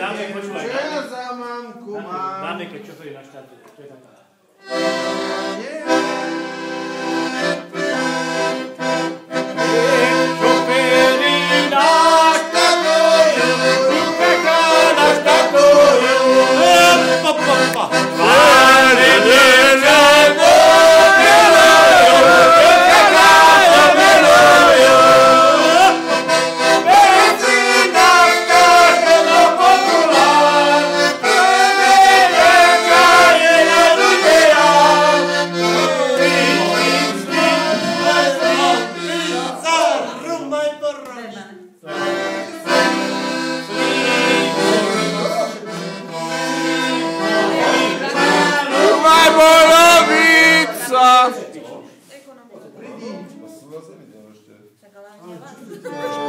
Čo ja za mamku mám? Dáme, keď čo chodí na štátu. To je taká. Čakala,